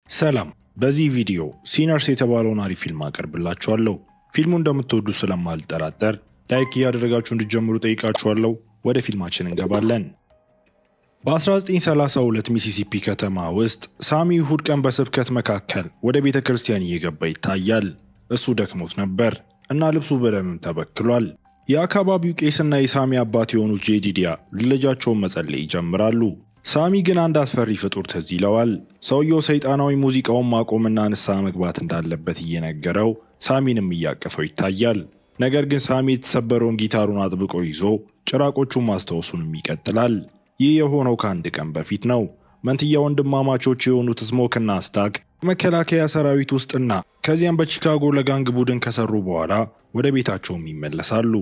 ሰላም በዚህ ቪዲዮ ሲነርስ የተባለውን አሪፍ ፊልም አቀርብላችኋለሁ። ፊልሙ እንደምትወዱ ስለማልጠራጠር ላይክ እያደረጋችሁ እንድትጀምሩ ጠይቃችኋለሁ። ወደ ፊልማችን እንገባለን። በ1932 ሚሲሲፒ ከተማ ውስጥ ሳሚ እሁድ ቀን በስብከት መካከል ወደ ቤተ ክርስቲያን እየገባ ይታያል። እሱ ደክሞት ነበር እና ልብሱ በደምም ተበክሏል። የአካባቢው ቄስና የሳሚ አባት የሆኑት ጄዲዲያ ልጃቸውን መጸለይ ይጀምራሉ። ሳሚ ግን አንድ አስፈሪ ፍጡር ትዝ ይለዋል። ሰውየው ሰይጣናዊ ሙዚቃውን ማቆምና ንስሐ መግባት እንዳለበት እየነገረው ሳሚንም እያቀፈው ይታያል። ነገር ግን ሳሚ የተሰበረውን ጊታሩን አጥብቆ ይዞ ጭራቆቹን ማስታወሱንም ይቀጥላል። ይህ የሆነው ከአንድ ቀን በፊት ነው። መንትያ ወንድማማቾች የሆኑት ስሞክና ስታክ መከላከያ ሰራዊት ውስጥና ከዚያም በቺካጎ ለጋንግ ቡድን ከሰሩ በኋላ ወደ ቤታቸውም ይመለሳሉ።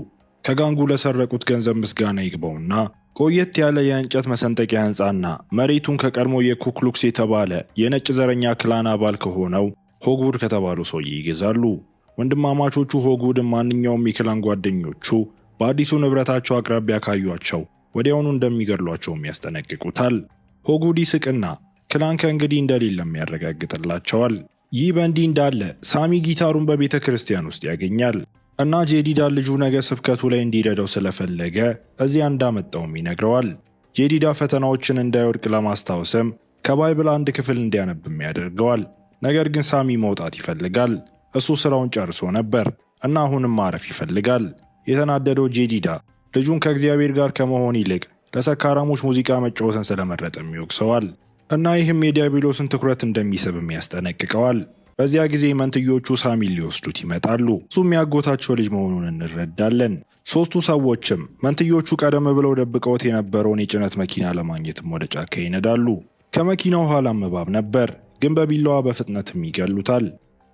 ከጋንጉ ለሰረቁት ገንዘብ ምስጋና ይግባውና ቆየት ያለ የእንጨት መሰንጠቂያ ህንፃና መሬቱን ከቀድሞ የኩክሉክስ የተባለ የነጭ ዘረኛ ክላን አባል ከሆነው ሆግውድ ከተባሉ ሰውዬ ይገዛሉ። ወንድማማቾቹ ሆግውድን ማንኛውም የክላን ጓደኞቹ በአዲሱ ንብረታቸው አቅራቢያ ካዩአቸው ወዲያውኑ እንደሚገድሏቸውም ያስጠነቅቁታል። ሆግውድ ይስቅና ክላን ከእንግዲህ እንደሌለም ያረጋግጥላቸዋል። ይህ በእንዲህ እንዳለ ሳሚ ጊታሩን በቤተ ክርስቲያን ውስጥ ያገኛል እና ጄዲዳ ልጁ ነገ ስብከቱ ላይ እንዲረዳው ስለፈለገ እዚያ እንዳመጣውም ይነግረዋል። ጄዲዳ ፈተናዎችን እንዳይወድቅ ለማስታወስም ከባይብል አንድ ክፍል እንዲያነብም ያደርገዋል። ነገር ግን ሳሚ መውጣት ይፈልጋል። እሱ ስራውን ጨርሶ ነበር እና አሁንም ማረፍ ይፈልጋል። የተናደደው ጄዲዳ ልጁን ከእግዚአብሔር ጋር ከመሆን ይልቅ ለሰካራሞች ሙዚቃ መጫወትን ስለመረጠም ይወቅሰዋል እና ይህም የዲያብሎስን ትኩረት እንደሚስብም ያስጠነቅቀዋል። በዚያ ጊዜ መንትዮቹ ሳሚን ሊወስዱት ይመጣሉ። እሱም ያጎታቸው ልጅ መሆኑን እንረዳለን። ሶስቱ ሰዎችም መንትዮቹ ቀደም ብለው ደብቀውት የነበረውን የጭነት መኪና ለማግኘትም ወደ ጫካ ይነዳሉ። ከመኪናው ኋላም እባብ ነበር፣ ግን በቢላዋ በፍጥነትም ይገሉታል።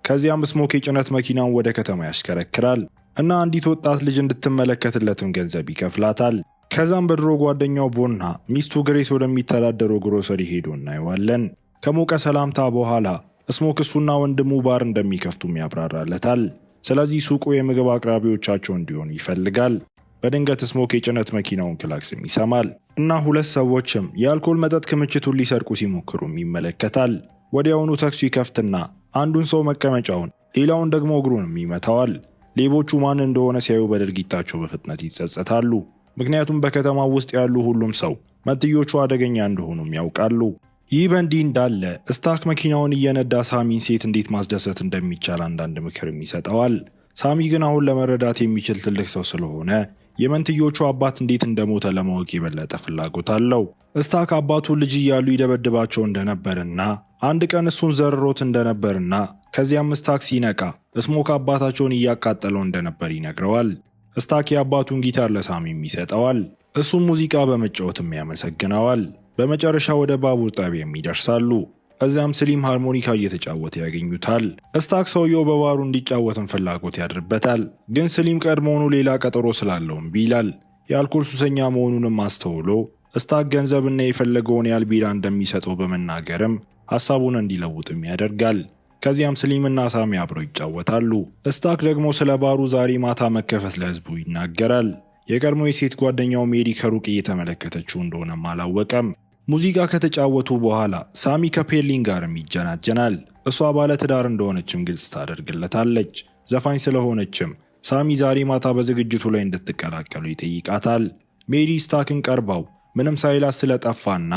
ከዚያም ስሞክ የጭነት መኪናውን ወደ ከተማ ያሽከረክራል እና አንዲት ወጣት ልጅ እንድትመለከትለትም ገንዘብ ይከፍላታል። ከዛም በድሮ ጓደኛው ቦና ሚስቱ ግሬስ ወደሚተዳደረው ግሮሰሪ ሄዶ እናየዋለን። ከሞቀ ሰላምታ በኋላ ስሞክ እሱና ወንድሙ ባር እንደሚከፍቱም ያብራራለታል። ስለዚህ ሱቁ የምግብ አቅራቢዎቻቸው እንዲሆኑ ይፈልጋል። በድንገት ስሞክ የጭነት መኪናውን ክላክስም ይሰማል እና ሁለት ሰዎችም የአልኮል መጠጥ ክምችቱን ሊሰርቁ ሲሞክሩም ይመለከታል። ወዲያውኑ ታክሲ ይከፍትና አንዱን ሰው መቀመጫውን፣ ሌላውን ደግሞ እግሩንም ይመታዋል። ሌቦቹ ማን እንደሆነ ሲያዩ በድርጊታቸው በፍጥነት ይጸጸታሉ። ምክንያቱም በከተማው ውስጥ ያሉ ሁሉም ሰው መንትዮቹ አደገኛ እንደሆኑም ያውቃሉ። ይህ በእንዲህ እንዳለ ስታክ መኪናውን እየነዳ ሳሚን ሴት እንዴት ማስደሰት እንደሚቻል አንዳንድ ምክርም ይሰጠዋል። ሳሚ ግን አሁን ለመረዳት የሚችል ትልቅ ሰው ስለሆነ የመንትዮቹ አባት እንዴት እንደሞተ ለማወቅ የበለጠ ፍላጎት አለው። ስታክ አባቱ ልጅ እያሉ ይደበድባቸው እንደነበርና አንድ ቀን እሱን ዘርሮት እንደነበርና ከዚያም ስታክ ሲነቃ ስሞክ አባታቸውን እያቃጠለው እንደነበር ይነግረዋል። ስታክ የአባቱን ጊታር ለሳሚም ይሰጠዋል። እሱም ሙዚቃ በመጫወትም ያመሰግነዋል። በመጨረሻ ወደ ባቡር ጣቢያም ይደርሳሉ። እዚያም ስሊም ሃርሞኒካ እየተጫወተ ያገኙታል። ስታክ ሰውየው በባሩ እንዲጫወትም ፍላጎት ያድርበታል። ግን ስሊም ቀድሞውኑ ሌላ ቀጠሮ ስላለው እምቢ ይላል። የአልኮል ሱሰኛ መሆኑንም አስተውሎ ስታክ ገንዘብና የፈለገውን ያህል ቢራ እንደሚሰጠው በመናገርም ሐሳቡን እንዲለውጥም ያደርጋል። ከዚያም ስሊምና ሳሚ አብረው ይጫወታሉ። ስታክ ደግሞ ስለ ባሩ ዛሬ ማታ መከፈት ለህዝቡ ይናገራል። የቀድሞ የሴት ጓደኛው ሜሪ ከሩቅ እየተመለከተችው እንደሆነም አላወቀም። ሙዚቃ ከተጫወቱ በኋላ ሳሚ ከፔርሊን ጋርም ይጀናጀናል። እሷ ባለ ትዳር እንደሆነችም ግልጽ ታደርግለታለች። ዘፋኝ ስለሆነችም ሳሚ ዛሬ ማታ በዝግጅቱ ላይ እንድትቀላቀሉ ይጠይቃታል። ሜሪ ስታክን ቀርባው ምንም ሳይላት ስለጠፋና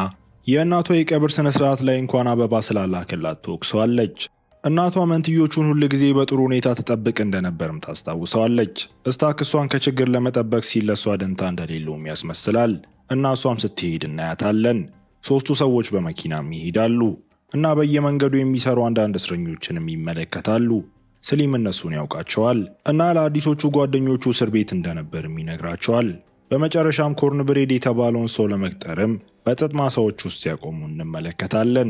የእናቷ የቀብር ስነ ስርዓት ላይ እንኳን አበባ ስላላከላት ትወቅሰዋለች። እናቷ መንትዮቹን ሁል ጊዜ በጥሩ ሁኔታ ትጠብቅ እንደነበርም ታስታውሰዋለች። ስታክ እሷን ከችግር ለመጠበቅ ሲል ለሷ ደንታ እንደሌለውም ያስመስላል እና እሷም ስትሄድ እናያታለን። ሶስቱ ሰዎች በመኪናም ይሄዳሉ እና በየመንገዱ የሚሰሩ አንዳንድ እስረኞችንም ይመለከታሉ። ስሊም እነሱን ያውቃቸዋል እና ለአዲሶቹ ጓደኞቹ እስር ቤት እንደነበርም ይነግራቸዋል። በመጨረሻም ኮርንብሬድ የተባለውን ሰው ለመቅጠርም በጥጥ ማሳዎች ውስጥ ሲያቆሙ እንመለከታለን።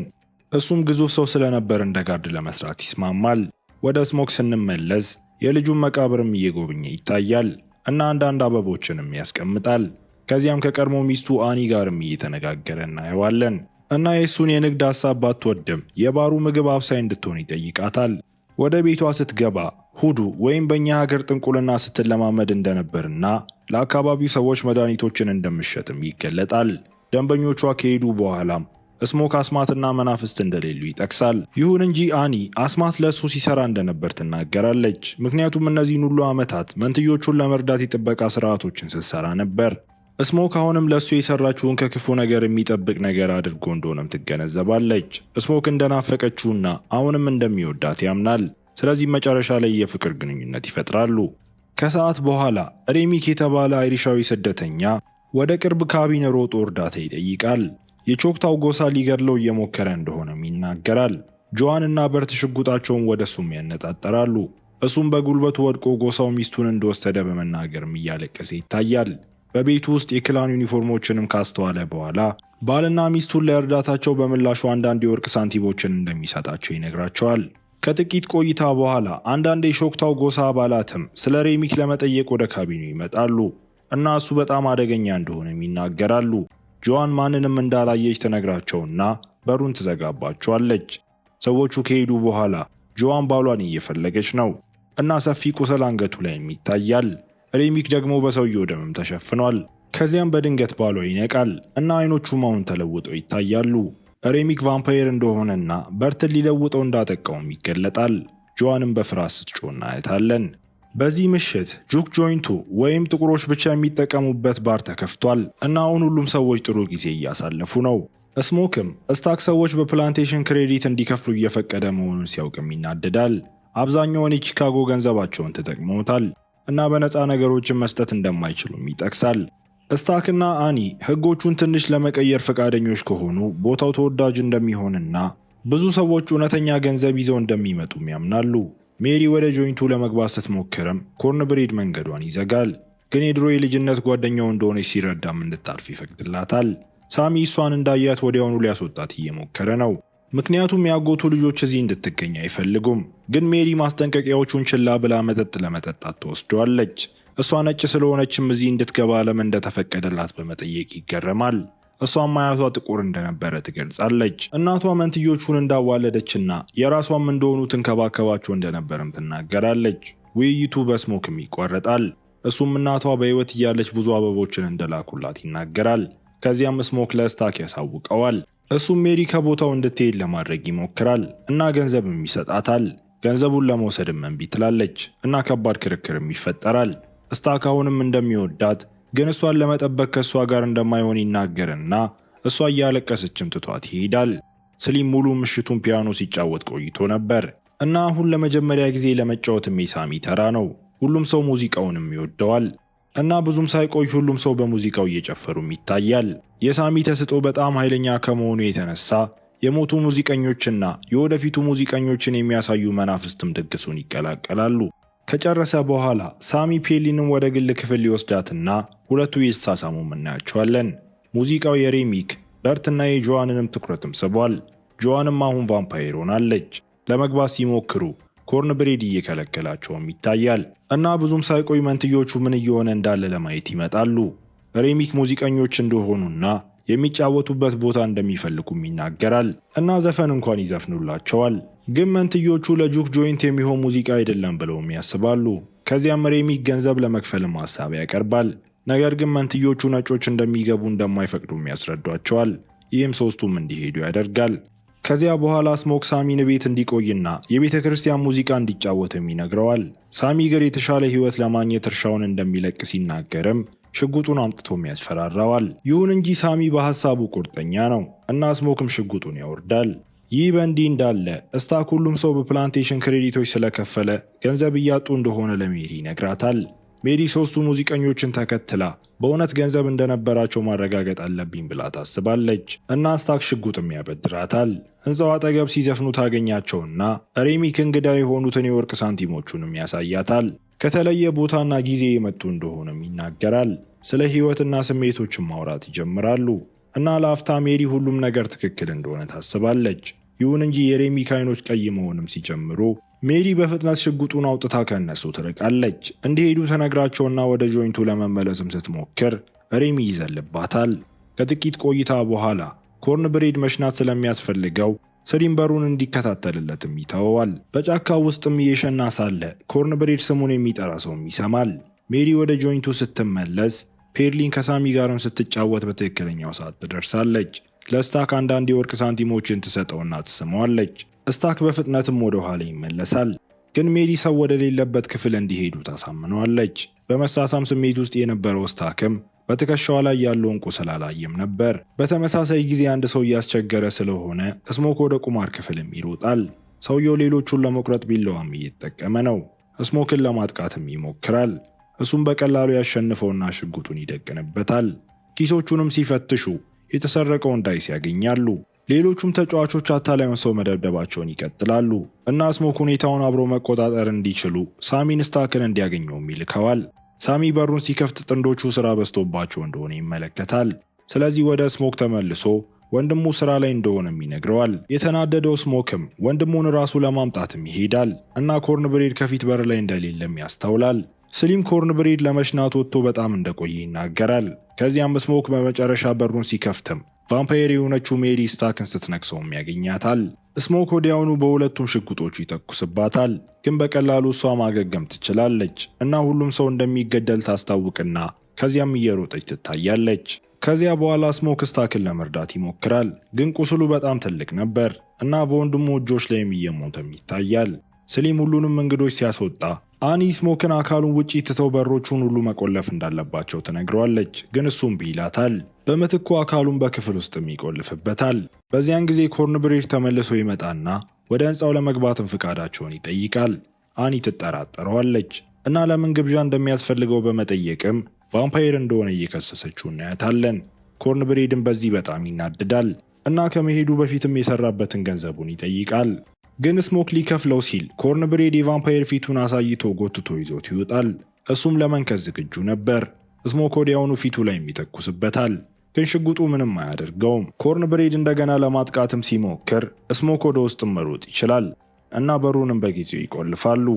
እሱም ግዙፍ ሰው ስለነበር እንደ ጋርድ ለመስራት ይስማማል። ወደ ስሞክ ስንመለስ የልጁን መቃብርም እየጎበኘ ይታያል እና አንዳንድ አበቦችንም ያስቀምጣል። ከዚያም ከቀድሞ ሚስቱ አኒ ጋርም እየተነጋገረ እናየዋለን እና የእሱን የንግድ ሐሳብ ባትወድም የባሩ ምግብ አብሳይ እንድትሆን ይጠይቃታል። ወደ ቤቷ ስትገባ ሁዱ ወይም በእኛ ሀገር ጥንቁልና ስትለማመድ እንደነበርና ለአካባቢው ሰዎች መድኃኒቶችን እንደምትሸጥም ይገለጣል። ደንበኞቿ ከሄዱ በኋላም ስሞክ አስማትና መናፍስት እንደሌሉ ይጠቅሳል። ይሁን እንጂ አኒ አስማት ለእሱ ሲሰራ እንደነበር ትናገራለች። ምክንያቱም እነዚህን ሁሉ ዓመታት መንትዮቹን ለመርዳት የጥበቃ ስርዓቶችን ስትሰራ ነበር። ስሞክ አሁንም ለእሱ የሰራችውን ከክፉ ነገር የሚጠብቅ ነገር አድርጎ እንደሆነም ትገነዘባለች። ስሞክ እንደናፈቀችውና አሁንም እንደሚወዳት ያምናል። ስለዚህ መጨረሻ ላይ የፍቅር ግንኙነት ይፈጥራሉ። ከሰዓት በኋላ ሬሚክ የተባለ አይሪሻዊ ስደተኛ ወደ ቅርብ ካቢኔ ሮጦ እርዳታ ይጠይቃል። የቾክታው ጎሳ ሊገድለው እየሞከረ እንደሆነም ይናገራል። ጆዋን እና በርት ሽጉጣቸውን ወደ እሱም ያነጣጠራሉ። እሱም በጉልበቱ ወድቆ ጎሳው ሚስቱን እንደወሰደ በመናገርም እያለቀሰ ይታያል። በቤቱ ውስጥ የክላን ዩኒፎርሞችንም ካስተዋለ በኋላ ባልና ሚስቱን ለእርዳታቸው በምላሹ አንዳንድ የወርቅ ሳንቲሞችን እንደሚሰጣቸው ይነግራቸዋል። ከጥቂት ቆይታ በኋላ አንዳንድ የሾክታው ጎሳ አባላትም ስለ ሬሚክ ለመጠየቅ ወደ ካቢኔው ይመጣሉ እና እሱ በጣም አደገኛ እንደሆነም ይናገራሉ። ጆዋን ማንንም እንዳላየች ትነግራቸውና በሩን ትዘጋባቸዋለች። ሰዎቹ ከሄዱ በኋላ ጆዋን ባሏን እየፈለገች ነው እና ሰፊ ቁስል አንገቱ ላይም ይታያል። ሬሚክ ደግሞ በሰውየው ደምም ተሸፍኗል። ከዚያም በድንገት ባሏ ይነቃል እና አይኖቹ አሁን ተለውጠው ይታያሉ። ሬሚክ ቫምፓየር እንደሆነና በርትን ሊለውጠው እንዳጠቃውም ይገለጣል። ጆዋንም በፍርሃት ስትጮህ እናያታለን። በዚህ ምሽት ጁክ ጆይንቱ ወይም ጥቁሮች ብቻ የሚጠቀሙበት ባር ተከፍቷል እና አሁን ሁሉም ሰዎች ጥሩ ጊዜ እያሳለፉ ነው። ስሞክም ስታክ ሰዎች በፕላንቴሽን ክሬዲት እንዲከፍሉ እየፈቀደ መሆኑን ሲያውቅም ይናደዳል። አብዛኛውን የቺካጎ ገንዘባቸውን ተጠቅመውታል እና በነፃ ነገሮችን መስጠት እንደማይችሉም ይጠቅሳል። ስታክና አኒ ህጎቹን ትንሽ ለመቀየር ፈቃደኞች ከሆኑ ቦታው ተወዳጅ እንደሚሆንና ብዙ ሰዎች እውነተኛ ገንዘብ ይዘው እንደሚመጡም ያምናሉ። ሜሪ ወደ ጆይንቱ ለመግባት ስትሞክርም ኮርንብሬድ መንገዷን ይዘጋል። ግን የድሮ የልጅነት ጓደኛው እንደሆነች ሲረዳም እንድታልፍ ይፈቅድላታል። ሳሚ እሷን እንዳያት ወዲያውኑ ሊያስወጣት እየሞከረ ነው። ምክንያቱም ያጎቱ ልጆች እዚህ እንድትገኝ አይፈልጉም። ግን ሜሪ ማስጠንቀቂያዎቹን ችላ ብላ መጠጥ ለመጠጣት ትወስደዋለች። እሷ ነጭ ስለሆነችም እዚህ እንድትገባ ለምን እንደተፈቀደላት በመጠየቅ ይገረማል። እሷም አያቷ ጥቁር እንደነበረ ትገልጻለች። እናቷ መንትዮቹን እንዳዋለደችና የራሷም እንደሆኑ ትንከባከባቸው እንደነበርም ትናገራለች። ውይይቱ በስሞክም ይቋረጣል። እሱም እናቷ በሕይወት እያለች ብዙ አበቦችን እንደላኩላት ይናገራል። ከዚያም ስሞክ ለስታክ ያሳውቀዋል። እሱም ሜሪ ከቦታው እንድትሄድ ለማድረግ ይሞክራል እና ገንዘብም ይሰጣታል። ገንዘቡን ለመውሰድም እምቢ ትላለች እና ከባድ ክርክርም ይፈጠራል። ስታክ አሁንም እንደሚወዳት ግን እሷን ለመጠበቅ ከእሷ ጋር እንደማይሆን ይናገርና እሷ እያለቀሰችም ትቷት ይሄዳል። ስሊም ሙሉ ምሽቱን ፒያኖ ሲጫወት ቆይቶ ነበር እና አሁን ለመጀመሪያ ጊዜ ለመጫወትም የሳሚ ተራ ነው። ሁሉም ሰው ሙዚቃውንም ይወደዋል እና ብዙም ሳይቆይ ሁሉም ሰው በሙዚቃው እየጨፈሩም ይታያል። የሳሚ ተስጦ በጣም ኃይለኛ ከመሆኑ የተነሳ የሞቱ ሙዚቀኞችና የወደፊቱ ሙዚቀኞችን የሚያሳዩ መናፍስትም ድግሱን ይቀላቀላሉ። ከጨረሰ በኋላ ሳሚ ፔሊንም ወደ ግል ክፍል ሊወስዳትና ሁለቱ ይሳሳሙ እናያቸዋለን። ሙዚቃው የሬሚክ በርትና የጆዋንንም ትኩረትም ስቧል። ጆዋንም አሁን ቫምፓየር ሆናለች። ለመግባት ሲሞክሩ ኮርንብሬድ እየከለከላቸውም ይታያል እና ብዙም ሳይቆይ መንትዮቹ ምን እየሆነ እንዳለ ለማየት ይመጣሉ። ሬሚክ ሙዚቀኞች እንደሆኑና የሚጫወቱበት ቦታ እንደሚፈልጉም ይናገራል እና ዘፈን እንኳን ይዘፍኑላቸዋል። ግን መንትዮቹ ለጁክ ጆይንት የሚሆን ሙዚቃ አይደለም ብለውም ያስባሉ። ከዚያም ሬሚክ ገንዘብ ለመክፈልም ሐሳብ ያቀርባል። ነገር ግን መንትዮቹ ነጮች እንደሚገቡ እንደማይፈቅዱም ያስረዷቸዋል። ይህም ሶስቱም እንዲሄዱ ያደርጋል። ከዚያ በኋላ ስሞክ ሳሚን ቤት እንዲቆይና የቤተ ክርስቲያን ሙዚቃ እንዲጫወትም ይነግረዋል። ሳሚ ግን የተሻለ ሕይወት ለማግኘት እርሻውን እንደሚለቅ ሲናገርም ሽጉጡን አምጥቶም ያስፈራራዋል። ይሁን እንጂ ሳሚ በሐሳቡ ቁርጠኛ ነው እና ስሞክም ሽጉጡን ያወርዳል። ይህ በእንዲህ እንዳለ ስታክ ሁሉም ሰው በፕላንቴሽን ክሬዲቶች ስለከፈለ ገንዘብ እያጡ እንደሆነ ለሜሪ ይነግራታል። ሜሪ ሶስቱ ሙዚቀኞችን ተከትላ በእውነት ገንዘብ እንደነበራቸው ማረጋገጥ አለብኝ ብላ ታስባለች እና ስታክ ሽጉጥም ያበድራታል። ሕንፃው አጠገብ ሲዘፍኑ ታገኛቸውና ሬሚክ እንግዳ የሆኑትን የወርቅ ሳንቲሞቹንም ያሳያታል። ከተለየ ቦታና ጊዜ የመጡ እንደሆነም ይናገራል። ስለ ሕይወትና ስሜቶችን ማውራት ይጀምራሉ እና ለአፍታ ሜሪ ሁሉም ነገር ትክክል እንደሆነ ታስባለች። ይሁን እንጂ የሬሚክ አይኖች ቀይ መሆንም ሲጀምሩ ሜሪ በፍጥነት ሽጉጡን አውጥታ ከነሱ ትርቃለች። እንዲሄዱ ተነግራቸውና ወደ ጆይንቱ ለመመለስም ስትሞክር ሬሚ ይዘልባታል። ከጥቂት ቆይታ በኋላ ኮርንብሬድ መሽናት ስለሚያስፈልገው ስሊም በሩን እንዲከታተልለትም ይተወዋል። በጫካ ውስጥም እየሸና ሳለ ኮርንብሬድ ስሙን የሚጠራ ሰውም ይሰማል። ሜሪ ወደ ጆይንቱ ስትመለስ ፔርሊን ከሳሚ ጋርም ስትጫወት በትክክለኛው ሰዓት ትደርሳለች። ለስታክ አንዳንድ የወርቅ ሳንቲሞችን ትሰጠውና ትስመዋለች። ስታክ በፍጥነትም ወደ ኋላ ይመለሳል። ግን ሜሪ ሰው ወደ ሌለበት ክፍል እንዲሄዱ ታሳምነዋለች። በመሳሳም ስሜት ውስጥ የነበረው ስታክም በትከሻዋ ላይ ያለውን ቁስል አላየም ነበር። በተመሳሳይ ጊዜ አንድ ሰው እያስቸገረ ስለሆነ ስሞክ ወደ ቁማር ክፍልም ይሮጣል። ሰውየው ሌሎቹን ለመቁረጥ ቢላዋም እየተጠቀመ ነው። ስሞክን ለማጥቃትም ይሞክራል። እሱም በቀላሉ ያሸንፈውና ሽጉጡን ይደቅንበታል። ኪሶቹንም ሲፈትሹ የተሰረቀውን ዳይስ ያገኛሉ። ሌሎቹም ተጫዋቾች አታላዩን ሰው መደብደባቸውን ይቀጥላሉ እና ስሞክ ሁኔታውን አብሮ መቆጣጠር እንዲችሉ ሳሚን ስታክን እንዲያገኘውም ይልከዋል። ሳሚ በሩን ሲከፍት ጥንዶቹ ስራ በዝቶባቸው እንደሆነ ይመለከታል። ስለዚህ ወደ ስሞክ ተመልሶ ወንድሙ ስራ ላይ እንደሆነም ይነግረዋል። የተናደደው ስሞክም ወንድሙን ራሱ ለማምጣትም ይሄዳል እና ኮርንብሬድ ከፊት በር ላይ እንደሌለም ያስተውላል። ስሊም ኮርንብሬድ ለመሽናት ወጥቶ በጣም እንደቆየ ይናገራል። ከዚያም ስሞክ በመጨረሻ በሩን ሲከፍትም ቫምፓየር የሆነችው ሜሪ ስታክን ስትነክሰውም ያገኛታል። ስሞክ ወዲያውኑ በሁለቱም ሽጉጦቹ ይተኩስባታል። ግን በቀላሉ እሷ ማገገም ትችላለች እና ሁሉም ሰው እንደሚገደል ታስታውቅና ከዚያም እየሮጠች ትታያለች። ከዚያ በኋላ ስሞክ ስታክን ለመርዳት ይሞክራል። ግን ቁስሉ በጣም ትልቅ ነበር እና በወንድሙ እጆች ላይም እየሞተም ይታያል። ስሊም ሁሉንም እንግዶች ሲያስወጣ አኒ ስሞክን አካሉን ውጪ ትተው በሮቹን ሁሉ መቆለፍ እንዳለባቸው ትነግረዋለች። ግን እሱም ይላታል። በምትኩ አካሉን በክፍል ውስጥም ይቆልፍበታል። በዚያን ጊዜ ኮርንብሬድ ተመልሶ ይመጣና ወደ ህንፃው ለመግባትም ፍቃዳቸውን ይጠይቃል። አኒ ትጠራጠረዋለች እና ለምን ግብዣ እንደሚያስፈልገው በመጠየቅም ቫምፓየር እንደሆነ እየከሰሰችው እናያታለን። ኮርንብሬድም በዚህ በጣም ይናደዳል እና ከመሄዱ በፊትም የሰራበትን ገንዘቡን ይጠይቃል። ግን ስሞክ ሊከፍለው ሲል ኮርንብሬድ የቫምፓየር ፊቱን አሳይቶ ጎትቶ ይዞት ይወጣል። እሱም ለመንከስ ዝግጁ ነበር። ስሞክ ወዲያውኑ ፊቱ ላይ ይተኩስበታል። ግን ሽጉጡ ምንም አያደርገውም። ኮርንብሬድ እንደገና ለማጥቃትም ሲሞክር ስሞክ ወደ ውስጥም መሮጥ ይችላል እና በሩንም በጊዜው ይቆልፋሉ።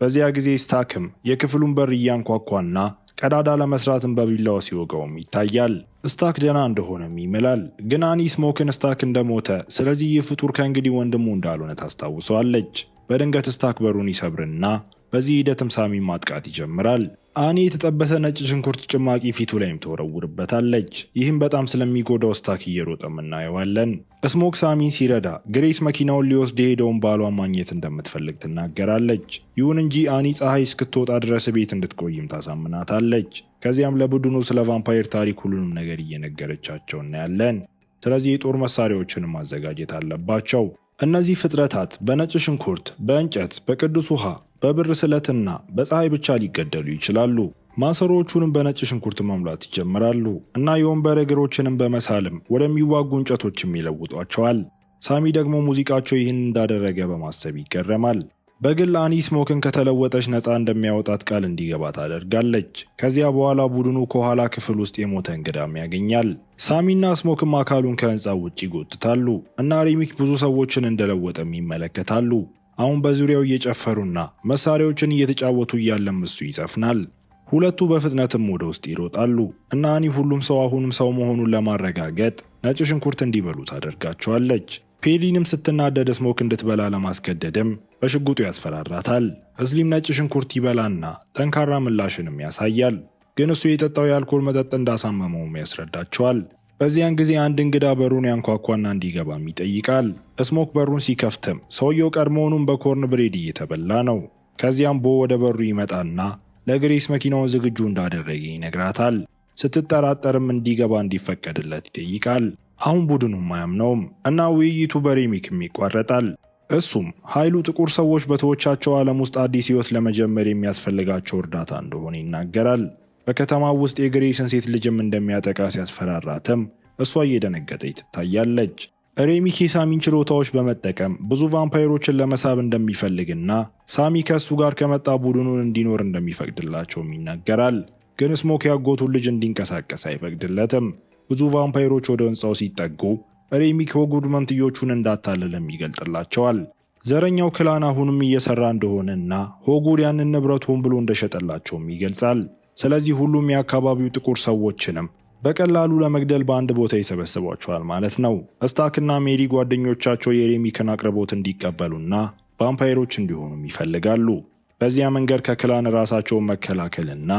በዚያ ጊዜ ስታክም የክፍሉን በር እያንኳኳና ቀዳዳ ለመስራትም በቢላዋ ሲወጋውም ይታያል። ስታክ ደህና እንደሆነም ይምላል። ግን አኒ ስሞክን ስታክ እንደሞተ ስለዚህ ይህ ፍጡር ከእንግዲህ ወንድሙ እንዳልሆነ ታስታውሰዋለች። በድንገት ስታክ በሩን ይሰብርና በዚህ ሂደትም ሳሚን ማጥቃት ይጀምራል። አኒ የተጠበሰ ነጭ ሽንኩርት ጭማቂ ፊቱ ላይም ትወረውርበታለች። ይህም በጣም ስለሚጎዳው ስታክ እየሮጠም እናየዋለን። ስሞክ ሳሚን ሲረዳ ግሬስ መኪናውን ሊወስድ የሄደውን ባሏን ማግኘት እንደምትፈልግ ትናገራለች። ይሁን እንጂ አኒ ፀሐይ እስክትወጣ ድረስ ቤት እንድትቆይም ታሳምናታለች። ከዚያም ለቡድኑ ስለ ቫምፓየር ታሪክ ሁሉንም ነገር እየነገረቻቸው እናያለን። ስለዚህ የጦር መሳሪያዎችንም ማዘጋጀት አለባቸው። እነዚህ ፍጥረታት በነጭ ሽንኩርት፣ በእንጨት፣ በቅዱስ ውሃ፣ በብር ስለትና በፀሐይ ብቻ ሊገደሉ ይችላሉ። ማሰሮዎቹንም በነጭ ሽንኩርት መሙላት ይጀምራሉ እና የወንበር እግሮችንም በመሳልም ወደሚዋጉ እንጨቶችም ይለውጧቸዋል። ሳሚ ደግሞ ሙዚቃቸው ይህን እንዳደረገ በማሰብ ይገረማል። በግል አኒ ስሞክን ከተለወጠች ነፃ እንደሚያወጣት ቃል እንዲገባ ታደርጋለች። ከዚያ በኋላ ቡድኑ ከኋላ ክፍል ውስጥ የሞተ እንግዳም ያገኛል። ሳሚና ስሞክም አካሉን ከህንፃው ውጭ ይጎትታሉ እና ሬሚክ ብዙ ሰዎችን እንደለወጠም ይመለከታሉ። አሁን በዙሪያው እየጨፈሩና መሳሪያዎችን እየተጫወቱ እያለም እሱ ይጸፍናል። ሁለቱ በፍጥነትም ወደ ውስጥ ይሮጣሉ እና አኒ ሁሉም ሰው አሁንም ሰው መሆኑን ለማረጋገጥ ነጭ ሽንኩርት እንዲበሉ ታደርጋቸዋለች። ፔሊንም ስትናደድ ስሞክ እንድትበላ ለማስገደድም በሽጉጡ ያስፈራራታል። እስሊም ነጭ ሽንኩርት ይበላና ጠንካራ ምላሽንም ያሳያል። ግን እሱ የጠጣው የአልኮል መጠጥ እንዳሳመመውም ያስረዳቸዋል። በዚያን ጊዜ አንድ እንግዳ በሩን ያንኳኳና እንዲገባም ይጠይቃል። ስሞክ በሩን ሲከፍትም ሰውየው ቀድሞውኑም በኮርንብሬድ እየተበላ ነው። ከዚያም ቦ ወደ በሩ ይመጣና ለግሬስ መኪናውን ዝግጁ እንዳደረገ ይነግራታል። ስትጠራጠርም እንዲገባ እንዲፈቀድለት ይጠይቃል። አሁን ቡድኑም አያምነውም እና ውይይቱ በሬሚክም ይቋረጣል። እሱም ኃይሉ ጥቁር ሰዎች በተወቻቸው ዓለም ውስጥ አዲስ ህይወት ለመጀመር የሚያስፈልጋቸው እርዳታ እንደሆነ ይናገራል። በከተማው ውስጥ የግሬስን ሴት ልጅም እንደሚያጠቃ ሲያስፈራራትም እሷ እየደነገጠች ትታያለች። ሬሚክ የሳሚን ችሎታዎች በመጠቀም ብዙ ቫምፓይሮችን ለመሳብ እንደሚፈልግና ሳሚ ከእሱ ጋር ከመጣ ቡድኑን እንዲኖር እንደሚፈቅድላቸውም ይናገራል። ግን ስሞክ ያጎቱን ልጅ እንዲንቀሳቀስ አይፈቅድለትም። ብዙ ቫምፓይሮች ወደ ህንፃው ሲጠጉ ሬሚክ ሆጉድ መንትዮቹን እንዳታለለም ይገልጥላቸዋል። ዘረኛው ክላን አሁንም እየሰራ እንደሆነና ሆጉድ ያንን ንብረት ሆን ብሎ እንደሸጠላቸውም ይገልጻል። ስለዚህ ሁሉም የአካባቢው ጥቁር ሰዎችንም በቀላሉ ለመግደል በአንድ ቦታ ይሰበስቧቸዋል ማለት ነው። ስታክና ሜሪ ጓደኞቻቸው የሬሚክን አቅርቦት እንዲቀበሉና ቫምፓይሮች እንዲሆኑም ይፈልጋሉ። በዚያ መንገድ ከክላን ራሳቸውን መከላከልና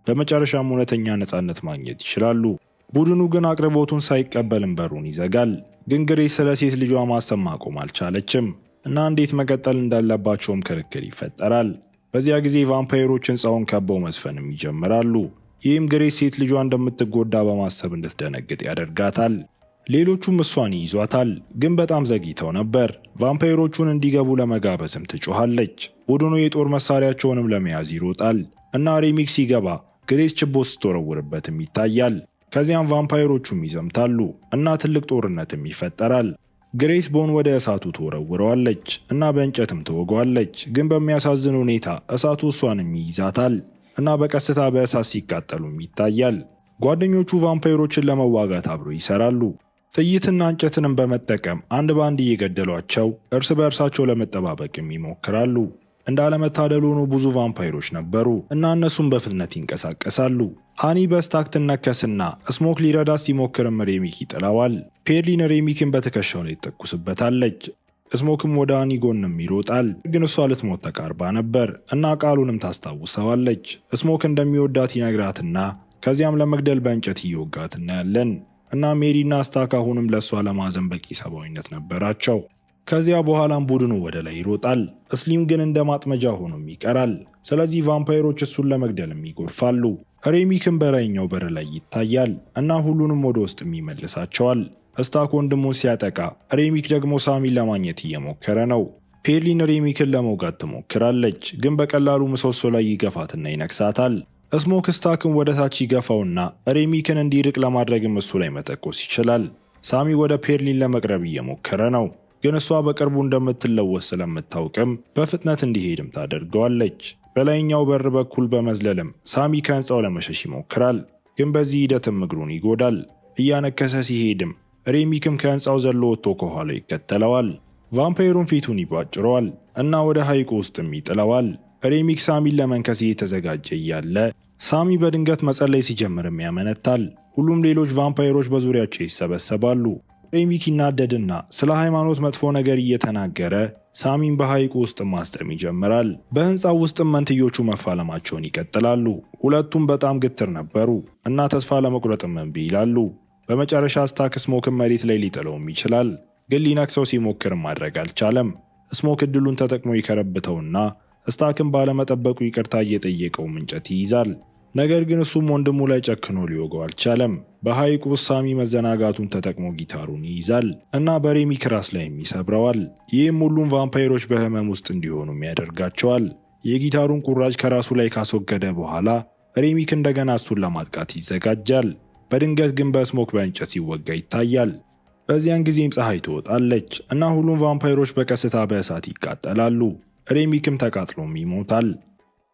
በመጨረሻም እውነተኛ ነፃነት ማግኘት ይችላሉ። ቡድኑ ግን አቅርቦቱን ሳይቀበልም በሩን ይዘጋል። ግን ግሬስ ስለ ሴት ልጇ ማሰብ ማቆም አልቻለችም እና እንዴት መቀጠል እንዳለባቸውም ክርክር ይፈጠራል። በዚያ ጊዜ ቫምፓየሮች ሕንፃውን ከበው መዝፈንም ይጀምራሉ። ይህም ግሬስ ሴት ልጇ እንደምትጎዳ በማሰብ እንድትደነግጥ ያደርጋታል። ሌሎቹም እሷን ይይዟታል፣ ግን በጣም ዘግይተው ነበር። ቫምፓየሮቹን እንዲገቡ ለመጋበዝም ትጮኻለች። ቡድኑ የጦር መሳሪያቸውንም ለመያዝ ይሮጣል እና ሬሚክ ሲገባ ግሬስ ችቦ ስትወረውርበትም ይታያል። ከዚያም ቫምፓየሮቹም ይዘምታሉ እና ትልቅ ጦርነትም ይፈጠራል። ግሬስ ቦን ወደ እሳቱ ትወረውረዋለች እና በእንጨትም ትወገዋለች። ግን በሚያሳዝን ሁኔታ እሳቱ እሷንም ይይዛታል እና በቀስታ በእሳት ሲቃጠሉም ይታያል። ጓደኞቹ ቫምፓየሮችን ለመዋጋት አብረው ይሰራሉ። ጥይትና እንጨትንም በመጠቀም አንድ ባንድ እየገደሏቸው እርስ በእርሳቸው ለመጠባበቅም ይሞክራሉ። እንዳለመታደል ሆኖ ብዙ ቫምፓየሮች ነበሩ እና እነሱም በፍጥነት ይንቀሳቀሳሉ። አኒ በስታክ ትነከስና ስሞክ ሊረዳት ሲሞክርም ሬሚክ ይጥለዋል። ፔርሊን ሬሚክን በትከሻው ላይ ትተኩስበታለች። ስሞክም ወደ አኒ ጎንም ይሮጣል፣ ግን እሷ ልትሞት ተቃርባ ነበር እና ቃሉንም ታስታውሰዋለች። ስሞክ እንደሚወዳት ይነግራትና ከዚያም ለመግደል በእንጨት እየወጋት እናያለን እና ሜሪና ስታክ አሁንም ለእሷ ለማዘን በቂ ሰብአዊነት ነበራቸው። ከዚያ በኋላም ቡድኑ ወደ ላይ ይሮጣል። ስሊም ግን እንደ ማጥመጃ ሆኖም ይቀራል። ስለዚህ ቫምፓየሮች እሱን ለመግደልም ይጎርፋሉ። ሬሚክም በላይኛው በር ላይ ይታያል እና ሁሉንም ወደ ውስጥም ይመልሳቸዋል። ስታክ ወንድሙን ሲያጠቃ፣ ሬሚክ ደግሞ ሳሚን ለማግኘት እየሞከረ ነው። ፔርሊን ሬሚክን ለመውጋት ትሞክራለች፣ ግን በቀላሉ ምሰሶ ላይ ይገፋትና ይነክሳታል። ስሞክ ስታክን ወደ ታች ይገፋውና ሬሚክን እንዲርቅ ለማድረግም እሱ ላይ መተኮስ ይችላል። ሳሚ ወደ ፔርሊን ለመቅረብ እየሞከረ ነው፣ ግን እሷ በቅርቡ እንደምትለወስ ስለምታውቅም በፍጥነት እንዲሄድም ታደርገዋለች። በላይኛው በር በኩል በመዝለልም ሳሚ ከህንፃው ለመሸሽ ይሞክራል፣ ግን በዚህ ሂደትም እግሩን ይጎዳል። እያነከሰ ሲሄድም ሬሚክም ከህንፃው ዘሎ ወጥቶ ከኋላው ይከተለዋል። ቫምፓየሩን ፊቱን ይቧጭረዋል እና ወደ ሐይቁ ውስጥም ይጥለዋል። ሬሚክ ሳሚን ለመንከስ እየተዘጋጀ እያለ ሳሚ በድንገት መጸለይ ሲጀምርም ያመነታል። ሁሉም ሌሎች ቫምፓየሮች በዙሪያቸው ይሰበሰባሉ። ሬሚክ ይናደድና ስለ ሃይማኖት መጥፎ ነገር እየተናገረ ሳሚን በሐይቁ ውስጥ ማስጠም ይጀምራል። በህንፃው ውስጥም መንትዮቹ መፋለማቸውን ይቀጥላሉ። ሁለቱም በጣም ግትር ነበሩ እና ተስፋ ለመቁረጥም እምቢ ይላሉ። በመጨረሻ ስታክ ስሞክን መሬት ላይ ሊጥለውም ይችላል፣ ግን ሊነክሰው ሲሞክርም ማድረግ አልቻለም። ስሞክ እድሉን ተጠቅሞ ይከረብተውና ስታክን ባለመጠበቁ ይቅርታ እየጠየቀውም እንጨት ይይዛል። ነገር ግን እሱም ወንድሙ ላይ ጨክኖ ሊወገው አልቻለም። በሐይቁ ውስጥ ሳሚ መዘናጋቱን ተጠቅሞ ጊታሩን ይይዛል እና በሬሚክ ራስ ላይም ይሰብረዋል። ይህም ሁሉም ቫምፓየሮች በህመም ውስጥ እንዲሆኑም ያደርጋቸዋል። የጊታሩን ቁራጭ ከራሱ ላይ ካስወገደ በኋላ ሬሚክ እንደገና እሱን ለማጥቃት ይዘጋጃል። በድንገት ግን በስሞክ በእንጨት ሲወጋ ይታያል። በዚያን ጊዜም ፀሐይ ትወጣለች እና ሁሉም ቫምፓየሮች በቀስታ በእሳት ይቃጠላሉ። ሬሚክም ተቃጥሎም ይሞታል።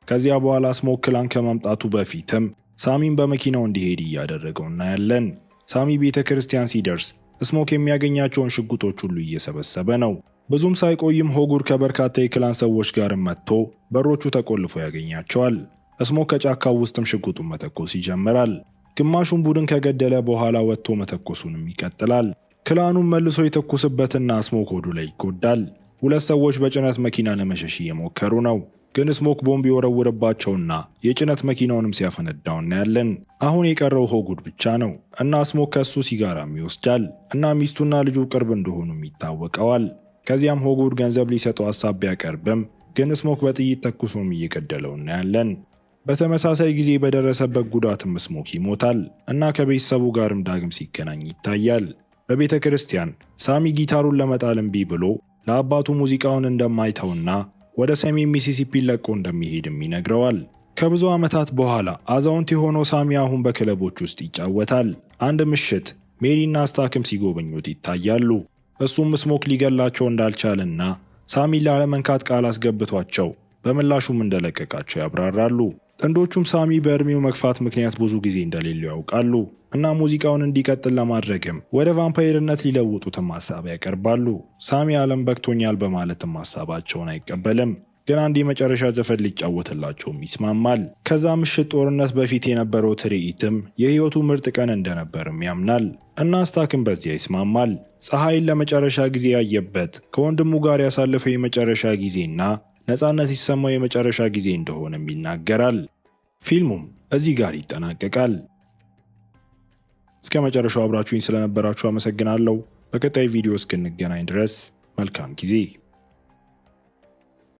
ከዚያ በኋላ ስሞክ ክላን ከመምጣቱ በፊትም ሳሚን በመኪናው እንዲሄድ እያደረገው እናያለን። ሳሚ ቤተ ክርስቲያን ሲደርስ ስሞክ የሚያገኛቸውን ሽጉጦች ሁሉ እየሰበሰበ ነው። ብዙም ሳይቆይም ሆጉር ከበርካታ የክላን ሰዎች ጋርም መጥቶ በሮቹ ተቆልፎ ያገኛቸዋል። ስሞክ ከጫካው ውስጥም ሽጉጡን መተኮስ ይጀምራል። ግማሹን ቡድን ከገደለ በኋላ ወጥቶ መተኮሱንም ይቀጥላል። ክላኑም መልሶ የተኮስበትና ስሞክ ሆዱ ላይ ይጎዳል። ሁለት ሰዎች በጭነት መኪና ለመሸሽ እየሞከሩ ነው፣ ግን ስሞክ ቦምብ የወረወረባቸውና የጭነት መኪናውንም ሲያፈነዳው እናያለን። አሁን የቀረው ሆጉድ ብቻ ነው እና ስሞክ ከሱ ሲጋራም ይወስዳል እና ሚስቱና ልጁ ቅርብ እንደሆኑም ይታወቀዋል። ከዚያም ሆጉድ ገንዘብ ሊሰጠው ሀሳብ ቢያቀርብም ግን ስሞክ በጥይት ተኩሶም እየገደለው እናያለን። በተመሳሳይ ጊዜ በደረሰበት ጉዳትም ስሞክ ይሞታል እና ከቤተሰቡ ጋርም ዳግም ሲገናኝ ይታያል። በቤተ ክርስቲያን ሳሚ ጊታሩን ለመጣል እምቢ ብሎ ለአባቱ ሙዚቃውን እንደማይተውና ወደ ሰሜን ሚሲሲፒ ለቆ እንደሚሄድም ይነግረዋል። ከብዙ ዓመታት በኋላ አዛውንት የሆነው ሳሚ አሁን በክለቦች ውስጥ ይጫወታል። አንድ ምሽት ሜሪና ስታክም ሲጎበኙት ይታያሉ። እሱም ስሞክ ሊገላቸው እንዳልቻለና ሳሚን ላለመንካት ቃል አስገብቷቸው በምላሹም እንደለቀቃቸው ያብራራሉ። ጥንዶቹም ሳሚ በእድሜው መግፋት ምክንያት ብዙ ጊዜ እንደሌለው ያውቃሉ እና ሙዚቃውን እንዲቀጥል ለማድረግም ወደ ቫምፓየርነት ሊለውጡትም ሀሳብ ያቀርባሉ። ሳሚ ዓለም በቅቶኛል በማለትም ሀሳባቸውን አይቀበልም፣ ግን አንድ የመጨረሻ ዘፈን ሊጫወትላቸውም ይስማማል። ከዛ ምሽት ጦርነት በፊት የነበረው ትርኢትም የህይወቱ ምርጥ ቀን እንደነበርም ያምናል እና ስታክም በዚያ ይስማማል። ፀሐይን ለመጨረሻ ጊዜ ያየበት ከወንድሙ ጋር ያሳለፈው የመጨረሻ ጊዜና ነፃነት ሲሰማው የመጨረሻ ጊዜ እንደሆነም ይናገራል። ፊልሙም እዚህ ጋር ይጠናቀቃል። እስከ መጨረሻው አብራችሁኝ ስለነበራችሁ አመሰግናለሁ። በቀጣይ ቪዲዮ እስክንገናኝ ድረስ መልካም ጊዜ